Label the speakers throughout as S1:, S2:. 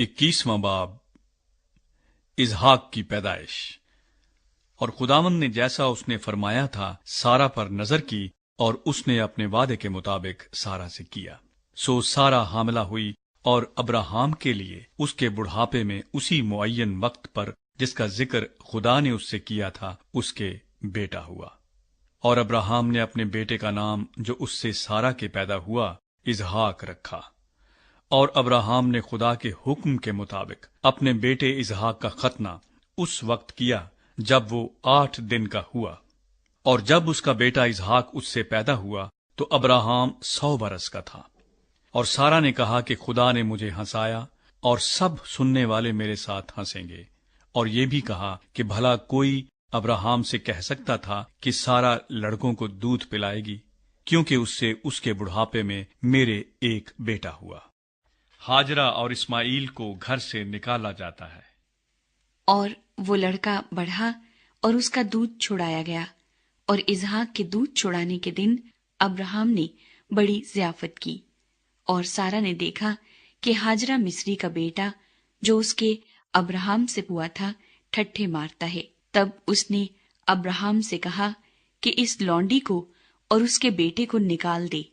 S1: 21वां बाब इसहाक की पैदाइश। और खुदावंद ने जैसा उसने फरमाया था सारा पर नजर की, और उसने अपने वादे के मुताबिक सारा से किया। सो सारा हामिला हुई और अब्राहम के लिए उसके बुढ़ापे में उसी मुअय्यन वक्त पर जिसका जिक्र खुदा ने उससे किया था उसके बेटा हुआ। और अब्राहम ने अपने बेटे का नाम जो उससे सारा के पैदा हुआ इसहाक रखा। और अब्राहम ने खुदा के हुक्म के मुताबिक अपने बेटे इसहाक का खतना उस वक्त किया जब वो 8 दिन का हुआ। और जब उसका बेटा इसहाक उससे पैदा हुआ तो अब्राहम 100 बरस का था। और सारा ने कहा कि खुदा ने मुझे हंसाया और सब सुनने वाले मेरे साथ हंसेंगे। और ये भी कहा कि भला कोई अब्राहम से कह सकता था कि सारा लड़कों को दूध पिलाएगी, क्योंकि उससे उसके बुढ़ापे में मेरे एक बेटा हुआ। हाजरा और इस्माइल को घर से निकाला जाता है।
S2: और वो लड़का बढ़ा और उसका दूध छुड़ाया गया। और इसहाक के दूध छुड़ाने के दिन अब्राहम ने बड़ी ज़ियाफत की। और सारा ने देखा कि हाजरा मिस्री का बेटा जो उसके अब्राहम से हुआ था ठट्ठे मारता है। तब उसने अब्राहम से कहा कि इस लौंडी को और उसके बेटे को निकाल दे,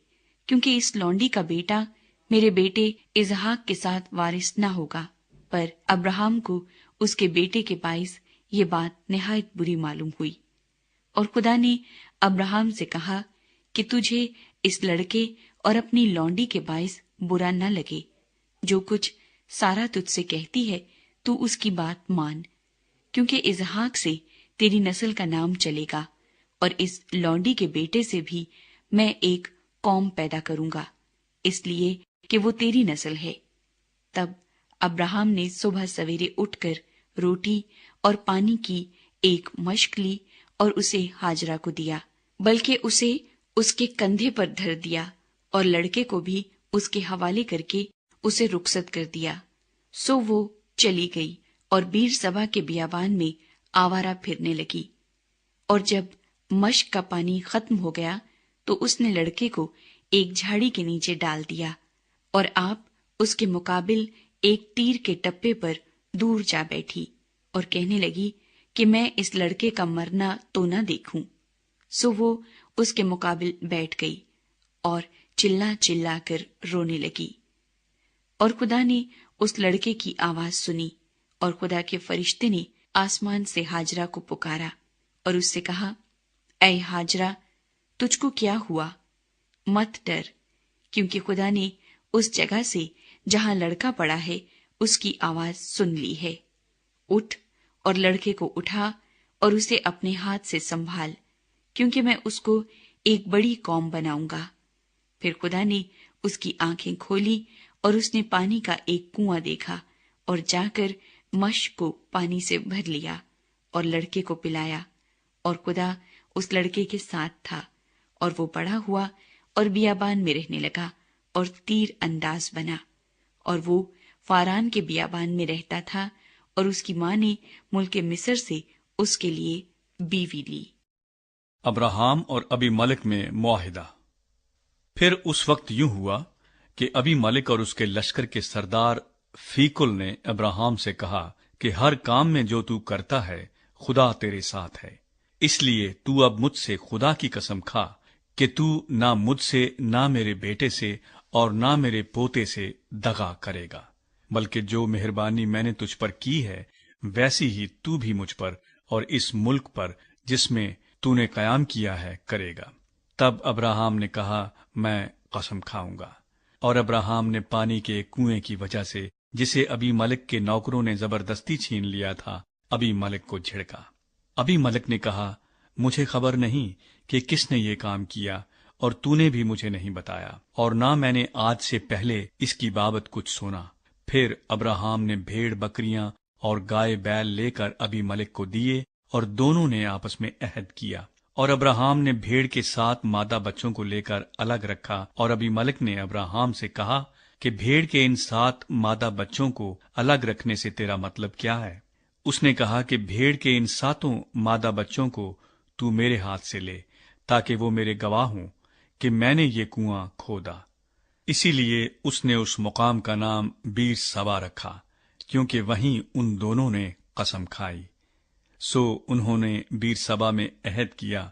S2: क्योंकि इस लौंडी का बेटा मेरे बेटे इसहाक के साथ वारिस न होगा। पर अब्राहम को उसके बेटे के बाइस ये बात निहायत बुरी मालूम हुई। और खुदा ने अब्राहम से कहा कि तुझे इस लड़के और अपनी लौंडी के बाइस बुरा न लगे। जो कुछ सारा तुझसे कहती है तू उसकी बात मान, क्योंकि इसहाक से तेरी नस्ल का नाम चलेगा, और इस लौंडी के बेटे से भी मैं एक कौम पैदा करूंगा, इसलिए कि वो तेरी नस्ल है। तब अब्राहम ने सुबह सवेरे उठकर रोटी और पानी की एक मश्क ली और उसे हाजरा को दिया, बल्कि उसे उसके कंधे पर धर दिया और लड़के को भी उसके हवाले करके उसे रुखसत कर दिया। सो वो चली गई और बीर सबा के बियाबान में आवारा फिरने लगी। और जब मश्क का पानी खत्म हो गया तो उसने लड़के को एक झाड़ी के नीचे डाल दिया, और आप उसके मुकाबिल एक तीर के टप्पे पर दूर जा बैठी और कहने लगी कि मैं इस लड़के का मरना तो न देखूं। सो वो उसके मुकाबिल बैठ गई और चिल्ला चिल्ला कर रोने लगी। और खुदा ने उस लड़के की आवाज सुनी, और खुदा के फरिश्ते ने आसमान से हाजरा को पुकारा और उससे कहा, ऐ हाजरा, तुझको क्या हुआ? मत डर, क्योंकि खुदा ने उस जगह से जहां लड़का पड़ा है उसकी आवाज सुन ली है। उठ और लड़के को उठा और उसे अपने हाथ से संभाल, क्योंकि मैं उसको एक बड़ी कौम बनाऊंगा। फिर खुदा ने उसकी आंखें खोली और उसने पानी का एक कुआं देखा और जाकर मश्क को पानी से भर लिया और लड़के को पिलाया। और खुदा उस लड़के के साथ था, और वो बड़ा हुआ और बियाबान में रहने लगा और तीर अंदाज बना। और वो फारान के बियाबान में रहता था, और उसकी माँ ने मुल्के मिस्र से उसके लिए बीवी ली।
S1: अब्राहम और अबीमलेक में मुआहिदा। फिर उस वक्त यूं हुआ कि अबीमलेक और उसके लश्कर के सरदार फीकुल ने अब्राहम से कहा कि हर काम में जो तू करता है खुदा तेरे साथ है, इसलिए तू अब मुझसे खुदा की कसम खा कि तू ना मुझसे, ना मेरे बेटे से और ना मेरे पोते से दगा करेगा, बल्कि जो मेहरबानी मैंने तुझ पर की है वैसी ही तू भी मुझ पर और इस मुल्क पर जिसमें तूने कयाम किया है करेगा। तब अब्राहम ने कहा, मैं कसम खाऊंगा। और अब्राहम ने पानी के कुएं की वजह से जिसे अबीमलेक के नौकरों ने जबरदस्ती छीन लिया था अबीमलेक को झिड़का। अबीमलेक ने कहा, मुझे खबर नहीं कि किसने ये काम किया, और तूने भी मुझे नहीं बताया, और ना मैंने आज से पहले इसकी बाबत कुछ सुना। फिर अब्राहम ने भेड़ बकरियां और गाय बैल लेकर अबीमलेक को दिए, और दोनों ने आपस में अहद किया। और अब्राहम ने भेड़ के 7 मादा बच्चों को लेकर अलग रखा, और अबीमलेक ने अब्राहम से कहा कि भेड़ के इन 7 मादा बच्चों को अलग रखने से तेरा मतलब क्या है? उसने कहा कि भेड़ के इन 7 मादा बच्चों को तू मेरे हाथ से ले, ताकि वो मेरे गवाह हों कि मैंने ये कुआं खोदा। इसीलिए उसने उस मुकाम का नाम बीर सबा रखा, کیونکہ وہیں ان دونوں نے قسم کھائی۔ سو انہوں نے بیر سبا میں عہد کیا۔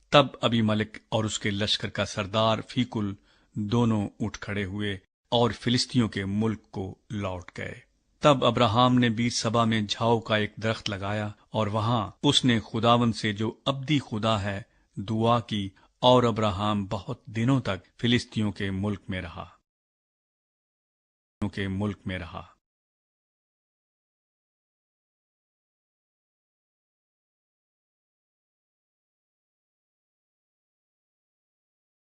S1: تب ابی ملک اور اس کے لشکر کا سردار فیکل دونوں اٹھ کھڑے ہوئے اور فلسطینیوں کے ملک کو لوٹ گئے۔ تب ابراہام نے بیر سبا میں جھاؤ کا ایک درخت لگایا، اور وہاں اس نے خداوند سے جو ابدی خدا ہے دعا کی، اور ابراہام بہت دنوں تک فلسطینیوں کے ملک میں رہا۔